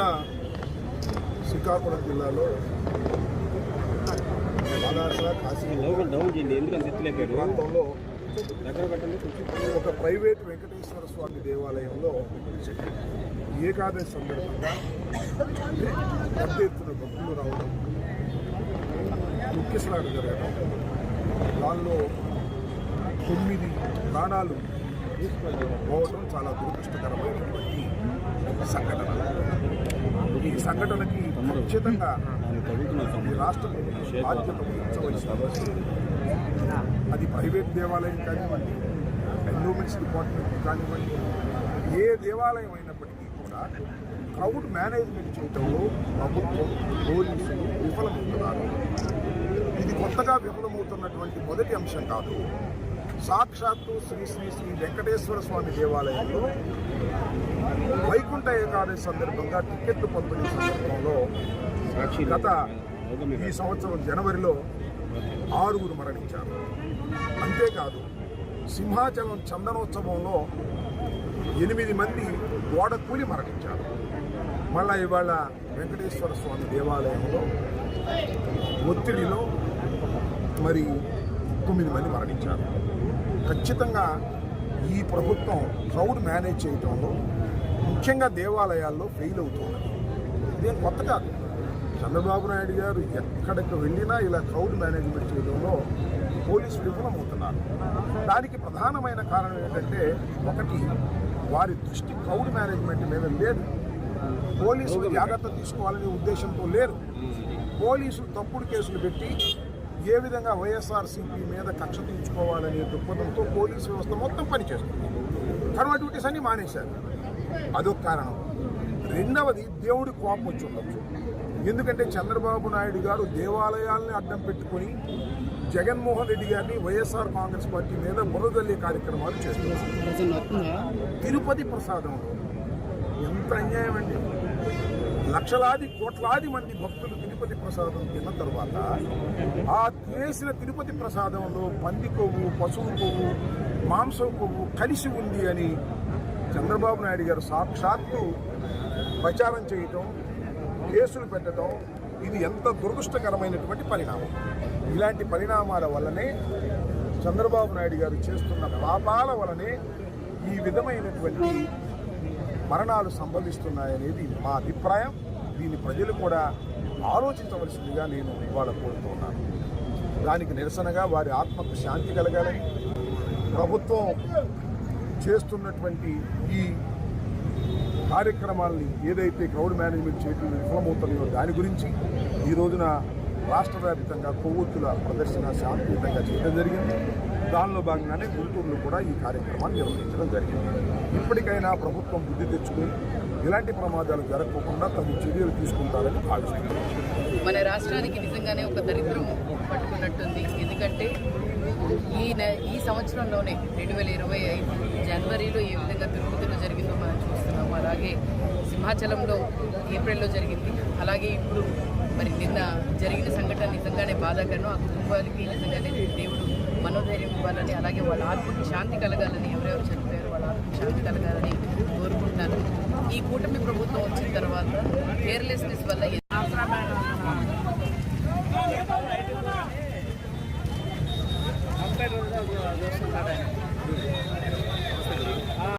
నిన్న శ్రీకాకుళం జిల్లాలో ప్రాంతంలో ఒక ప్రైవేట్ వెంకటేశ్వర స్వామి దేవాలయంలో ఏకాదశి సందర్భంగా పెద్ద ఎత్తున భక్తులు రావడం, ముఖ్యస్లాట జరగడం, దానిలో 9 ప్రాణాలు పోవడం చాలా దురదృష్టకరమైనటువంటి సంఘటన. ఈ సంఘటనకి ఖచ్చితంగా ఈ రాష్ట్ర ప్రభుత్వం బాధ్యత వహించవలసి, అది ప్రైవేట్ దేవాలయం కానివ్వండి, ఎండోమెంట్స్ డిపార్ట్మెంట్ కానివ్వండి, ఏ దేవాలయం అయినప్పటికీ కూడా క్రౌడ్ మేనేజ్మెంట్ చేయడంలో ప్రభుత్వం, పోలీసులు విఫలమవుతున్నారు. ఇది కొత్తగా విఫలమవుతున్నటువంటి మొదటి అంశం కాదు. సాక్షాత్తు శ్రీ శ్రీ శ్రీ వెంకటేశ్వర స్వామి దేవాలయంలో వైకుంఠ ఏకాదశి సందర్భంగా టికెట్లు పంపిణీ సందర్భంలో గత ఈ సంవత్సరం జనవరిలో 6 మరణించారు. అంతేకాదు, సింహాచలం చందనోత్సవంలో 8 మంది గోడ కూలి మరణించారు. మళ్ళా ఇవాళ వెంకటేశ్వర స్వామి దేవాలయంలో ఒత్తిడిలో మరి 9 మంది మరణించారు. ఖచ్చితంగా ఈ ప్రభుత్వం క్రౌడ్ మేనేజ్ చేయడంలో, ముఖ్యంగా దేవాలయాల్లో ఫెయిల్ అవుతున్నది. ఇదేం కొత్త కాదు. చంద్రబాబు నాయుడు గారు ఎక్కడికి వెళ్ళినా ఇలా క్రౌడ్ మేనేజ్మెంట్ చేయడంలో పోలీసులు విఫలమవుతున్నారు. దానికి ప్రధానమైన కారణం ఏంటంటే, ఒకటి, వారి దృష్టి క్రౌడ్ మేనేజ్మెంట్ మీద లేదు. పోలీసులు జాగ్రత్త తీసుకోవాలనే ఉద్దేశంతో లేరు. పోలీసులు తప్పుడు కేసులు పెట్టి ఏ విధంగా వైఎస్ఆర్సీపీ మీద కక్ష తీర్చుకోవాలనే దృక్పథంతో పోలీసు వ్యవస్థ మొత్తం పనిచేస్తుంది. కర్మ డ్యూటీస్ అన్ని మానేశారు. అదొక కారణం. రెండవది, దేవుడి కోపం వచ్చి ఉండొచ్చు. ఎందుకంటే చంద్రబాబు నాయుడు గారు దేవాలయాల్ని అడ్డం పెట్టుకొని జగన్మోహన్ రెడ్డి గారిని, వైఎస్ఆర్ కాంగ్రెస్ పార్టీ మీద బురదల్లే కార్యక్రమాలు చేస్తున్నారు. తిరుపతి ప్రసాదంలో ఎంత అన్యాయం అండి! లక్షలాది కోట్లాది మంది భక్తులు తిరుపతి ప్రసాదం తిన్న తర్వాత ఆ తినేసిన తిరుపతి ప్రసాదంలో పంది కొవ్వు, పశువు కొవ్వు, మాంసం కొవ్వు కలిసి ఉంది అని చంద్రబాబు నాయుడు గారు సాక్షాత్తు ప్రచారం చేయటం, కేసులు పెట్టడం, ఇది ఎంత దురదృష్టకరమైనటువంటి పరిణామం. ఇలాంటి పరిణామాల వల్లనే చంద్రబాబు నాయుడు గారు చేస్తున్న పాపాల వల్లనే ఈ విధమైనటువంటి మరణాలు సంభవిస్తున్నాయనేది మా అభిప్రాయం. దీన్ని ప్రజలు కూడా ఆలోచించవలసిందిగా నేను ఇవాళ కోరుతున్నాను. దానికి నిరసనగా వారి ఆత్మకు శాంతి కలగాలని, ప్రభుత్వం చేస్తున్నటువంటి ఈ కార్యక్రమాలని ఏదైతే క్రౌడ్ మేనేజ్మెంట్ చేయడం విఫలమవుతున్నాయో దాని గురించి ఈ రోజున రాష్ట్ర వ్యాప్తంగా కొవ్వొత్తుల ప్రదర్శన శాంతియుతంగా చేయడం జరిగింది. దానిలో భాగంగానే గుంటూరులో కూడా ఈ కార్యక్రమాన్ని నిర్వహించడం జరిగింది. ఇప్పటికైనా ప్రభుత్వం బుద్ధి తెచ్చుకుని ఇలాంటి ప్రమాదాలు జరగకుండా తగు చర్యలు తీసుకుంటారని భావిస్తున్నాను. మన రాష్ట్రానికి నిజంగానే ఒక దరిద్రం పట్టుకున్నట్టుంది. ఎందుకంటే ఈ సంవత్సరంలోనే 2025 జనవరిలో ఏ విధంగా తిరుపతిలో జరిగిందో మనం చూస్తున్నాం. అలాగే సింహాచలంలో ఏప్రిల్లో జరిగింది. అలాగే ఇప్పుడు మరి నిన్న జరిగిన సంఘటన నిజంగానే బాధాకరం. ఆ కుటుంబాలకి నిజంగానే దేవుడు మనోధైర్యం ఇవ్వాలని, అలాగే వాళ్ళ ఆత్మకి శాంతి కలగాలని, ఎవరెవరు చనిపోయారో వాళ్ళ ఆత్మకి శాంతి కలగాలని కోరుకుంటున్నాను. ఈ కూటమి ప్రభుత్వం వచ్చిన తర్వాత కేర్లెస్నెస్ వల్ల